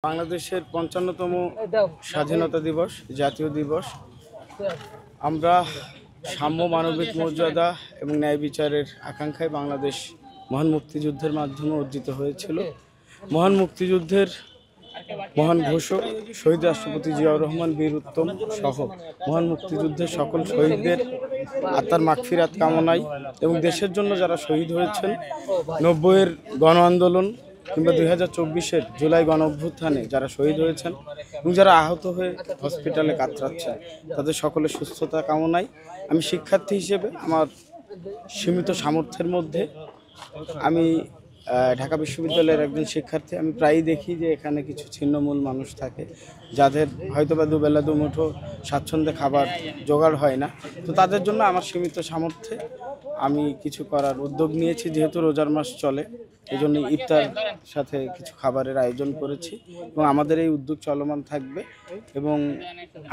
বাংলাদেশের ৫৫তম স্বাধীনতা দিবস, জাতীয় দিবস। আমরা সাম্য, মানবিক মর্যাদা এবং ন্যায় বিচারের আকাঙ্ক্ষায় বাংলাদেশ মহান মুক্তিযুদ্ধের মাধ্যমে অর্জিত হয়েছিল। মহান মুক্তিযুদ্ধের মহান ঘোষক শহীদ রাষ্ট্রপতি জিয়াউর রহমান বীর উত্তম সহ মহান মুক্তিযুদ্ধের সকল শহীদদের আত্মার মাগফিরাত কামনায় এবং দেশের জন্য যারা শহীদ হয়েছেন ৯০-এর গণ আন্দোলন কিংবা ২০২৪-এর জুলাই গণ অভ্যুত্থানে যারা শহীদ হয়েছেন এবং যারা আহত হয়ে হসপিটালে কাতরাচ্ছেন, তাদের সকলের সুস্থতা কামনায় আমি শিক্ষার্থী হিসেবে আমার সীমিত সামর্থ্যের মধ্যে আমি ঢাকা বিশ্ববিদ্যালয়ের একজন শিক্ষার্থী। আমি প্রায়ই দেখি যে এখানে কিছু ছিন্নমূল মানুষ থাকে যাদের হয়তোবা দুবেলা দুমুঠো স্বাচ্ছন্দ্যে খাবার জোগাড় হয় না। তো তাদের জন্য আমার সীমিত সামর্থ্যে আমি কিছু করার উদ্যোগ নিয়েছি। যেহেতু রোজার মাস চলে, এই জন্য ইফতার সাথে কিছু খাবারের আয়োজন করেছি এবং আমাদের এই উদ্যোগ চলমান থাকবে। এবং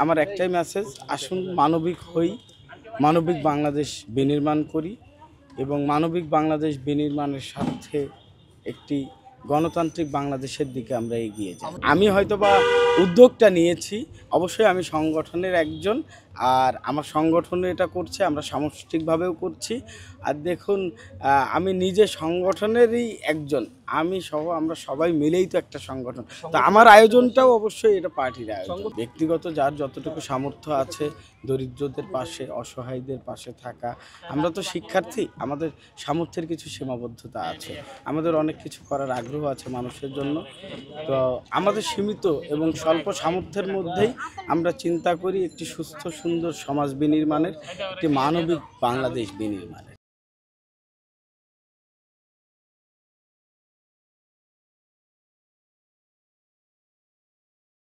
আমার একটাই মেসেজ, আসুন মানবিক হই, মানবিক বাংলাদেশ বিনির্মাণ করি এবং মানবিক বাংলাদেশ বিনির্মাণের স্বার্থে একটি গণতান্ত্রিক বাংলাদেশের দিকে আমরা এগিয়ে যাই। আমি হয়তোবা উদ্যোগটা নিয়েছি, অবশ্যই আমি সংগঠনের একজন, আর আমার সংগঠনে এটা করছে, আমরা সামষ্টিকভাবেও করছি। আর দেখুন, আমি নিজে সংগঠনেরই একজন, আমি সহ আমরা সবাই মিলেই তো একটা সংগঠন। তো আমার আয়োজনটাও অবশ্যই এটা পার্টির আয়োজন। ব্যক্তিগত যার যতটুকু সামর্থ্য আছে, দরিদ্রদের পাশে, অসহায়দের পাশে থাকা। আমরা তো শিক্ষার্থী, আমাদের সামর্থ্যের কিছু সীমাবদ্ধতা আছে, আমাদের অনেক কিছু করার আগ্রহ আছে মানুষের জন্য। তো আমাদের সীমিত এবং স্বল্প সামর্থ্যের মধ্যেই আমরা চিন্তা করি একটি সুস্থ সুন্দর সমাজ বিনির্মাণের, একটি মানবিক বাংলাদেশ বিনির্মাণের।